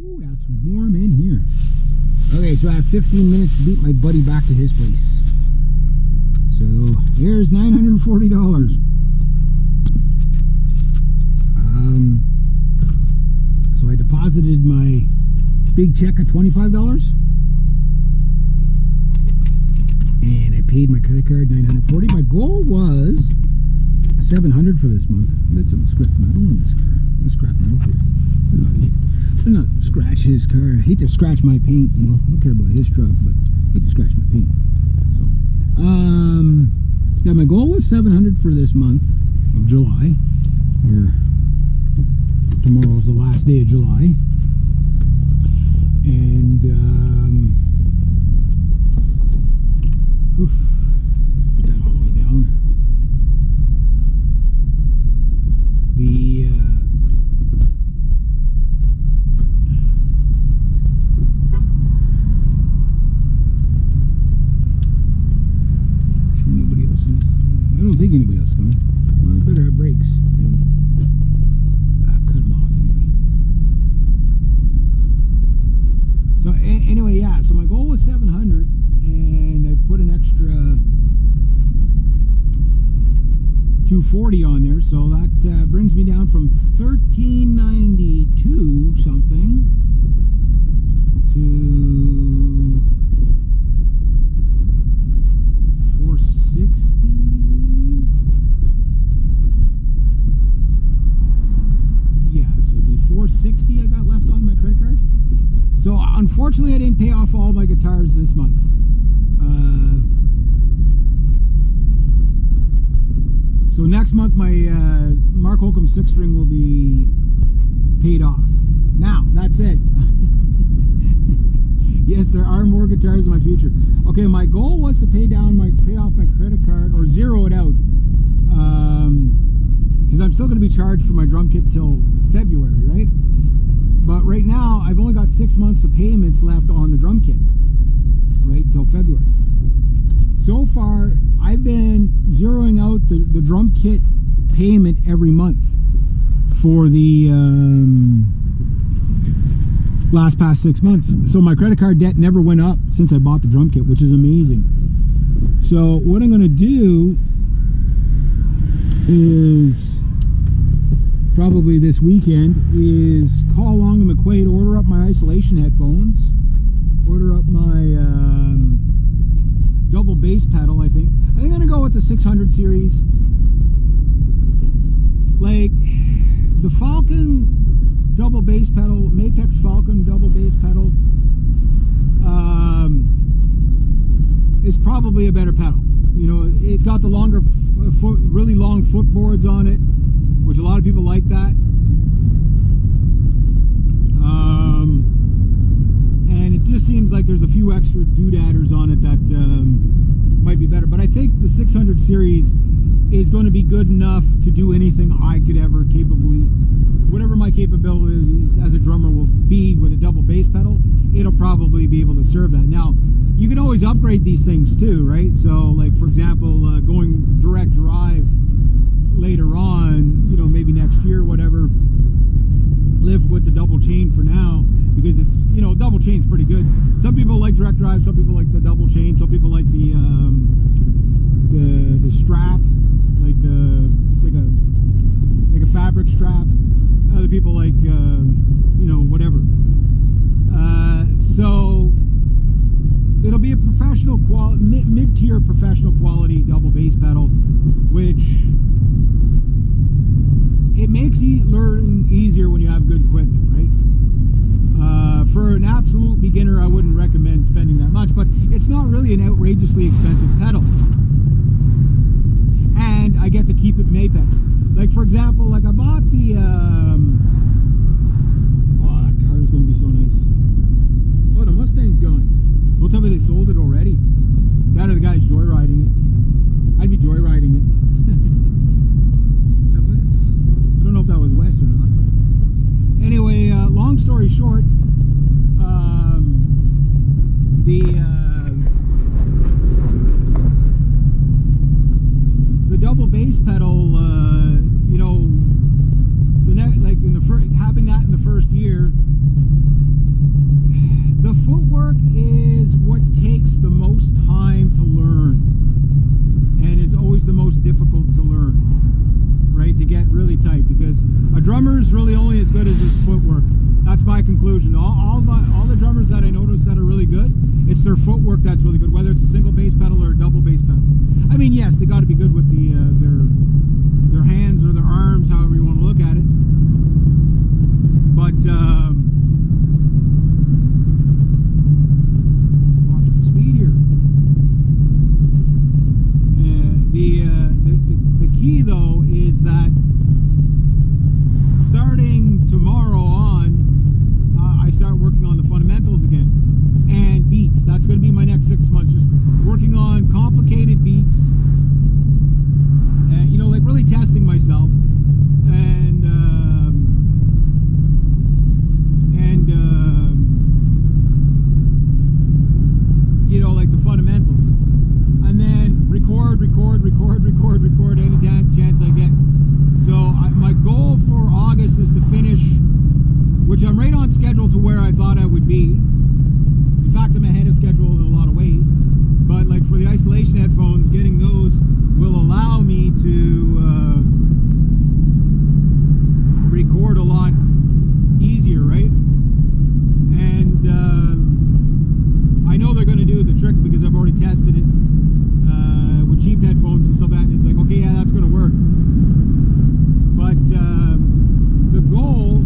Ooh, that's warm in here. Okay, so I have 15 minutes to beat my buddy back to his place. So here's $940. So I deposited my big check of $25, and I paid my credit card $940. My goal was $700 for this month. That's some scrap metal in this car. Scrap metal. I'm not scratch his car. I hate to scratch my paint, you know. I don't care about his truck, but I hate to scratch my paint. So, yeah, my goal was $700 for this month of July, where tomorrow's the last day of July. And, oof, put that all the way down. Sure nobody else is. I don't think anybody else is coming. Well, I better have brakes. Cut them off anyway. So anyway, yeah. So my goal was 700, and I put an extra 240 on there, so that brings me down from 1392 something to 460. Yeah, so it'd be 460 I got left on my credit card. So unfortunately I didn't pay off all my guitars this month. So next month my Mark Holcomb 6-string will be paid off. Now, that said, yes, there are more guitars in my future. Okay, my goal was to pay off my credit card, or zero it out, because I'm still going to be charged for my drum kit till February, right? But right now I've only got 6 months of payments left on the drum kit, right, till February. So far, I've been zeroing out the drum kit payment every month for the past 6 months. So my credit card debt never went up since I bought the drum kit, which is amazing. So what I'm going to do is, probably this weekend, is call Long & McQuaid, order up my isolation headphones, order up my double bass pedal. I think I'm gonna go with the 600 series. Like the Falcon double bass pedal, Mapex Falcon double bass pedal, is probably a better pedal. You know, it's got the longer, really long footboards on it, which a lot of people like that. And it just seems like there's a few extra doodadders on it that might be better. But I think the 600 series is going to be good enough to do anything I could ever whatever my capabilities as a drummer will be with a double bass pedal, it'll probably be able to serve that. Now, you can always upgrade these things too, right? So, like, for example, going direct drive later on, you know, maybe next year, whatever, live with the double chain for now, because it's, you know, double chain's pretty good. Some people like direct drive, some people like the double chain, some people like the strap, like it's like a fabric strap. Other people like you know, whatever. So it'll be a professional mid-tier professional quality double bass pedal, which it makes learning easier when you have good equipment, right? For an absolute beginner, I wouldn't recommend spending that much, but it's not really an outrageously expensive pedal. And I get to keep it Mapex. Like, for example, like I bought the, oh, that car is going to be so nice. Oh, the Mustang's gone. Don't tell me they sold it already. That or the guy's joyriding it. I'd be joyriding it. That Wes? I don't know if that was Wes or not. But anyway, long story short, the double bass pedal, you know, having that in the first year conclusion. All the drummers that I noticed that are really good, it's their footwork that's really good, whether it's a single bass pedal or a double bass pedal. I mean, yes, they got to be good with the their hands or their arms, however you want to look at it. But watch my speed here. The key though is that starting tomorrow on, I start working on the fundamentals again and beats. That's going to be my next 6 months, just working on complicated beats, you know, like really testing myself and you know, like the fundamentals, and then record any chance I get. So my goal for August is to finish, which I'm right on schedule to where I thought I would be. In fact, I'm ahead of schedule in a lot of ways. But like for the isolation headphones, getting those will allow me to record a lot easier, right? And I know they're going to do the trick because I've already tested it with cheap headphones and stuff like that. And it's like, okay, yeah, that's going to work. But the goal,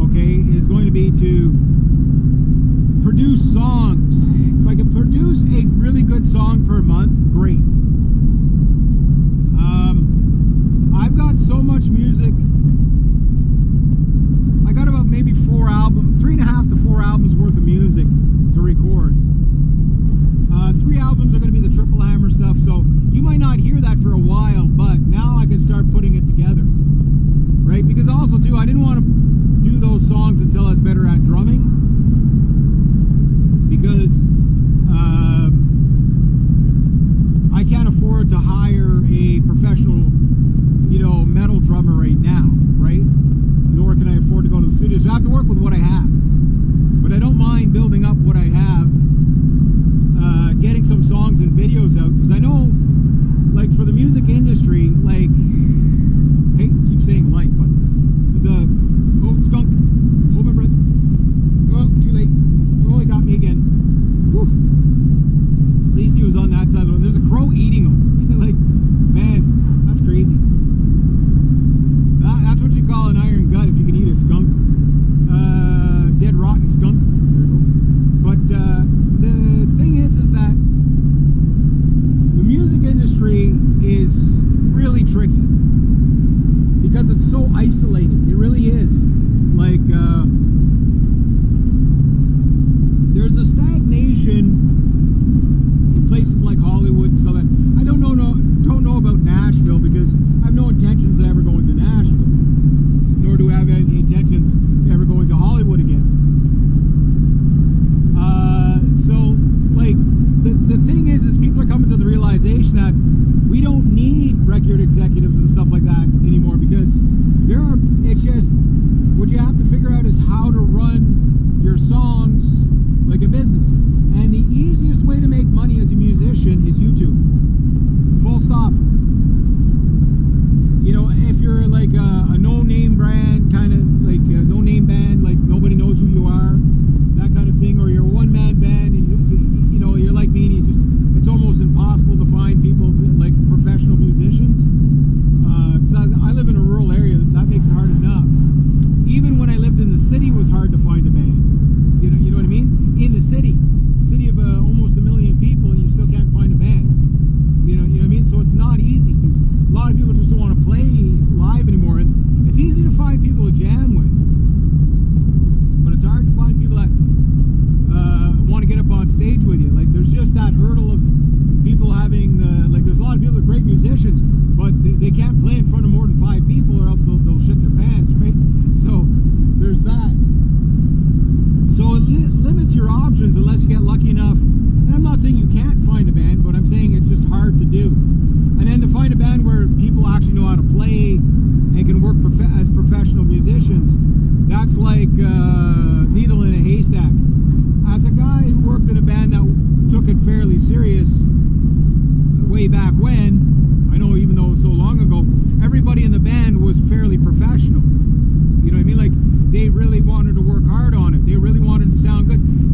okay, is going to be to produce songs. If I can produce a really good song per month, great. I've got so much music. I got about maybe 3.5 to 4 albums worth of music to record. 3 albums are going to be the Triple Hammer stuff, so you might not hear that for a while, but now I can start putting it together, right? Because also too, I didn't want to do those songs until I was better at drumming, because I can't afford to hire a professional, you know, metal drummer right now, right? Nor can I afford to go to the studio, so I have to work with what I have. But I don't mind building up what I have, getting some songs and videos out, because I know, like, for the music industry, like, I keep saying like, but oh, skunk, hold my breath, oh, too late, oh, he got me again. Whew. At least he was on that side of the road. There's a crow eating him. Like, man, that's crazy. That's what you call an iron gut if you can eat a skunk. Dead rotten skunk. There we go. But the thing is that the music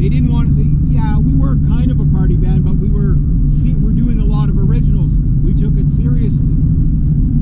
They didn't want.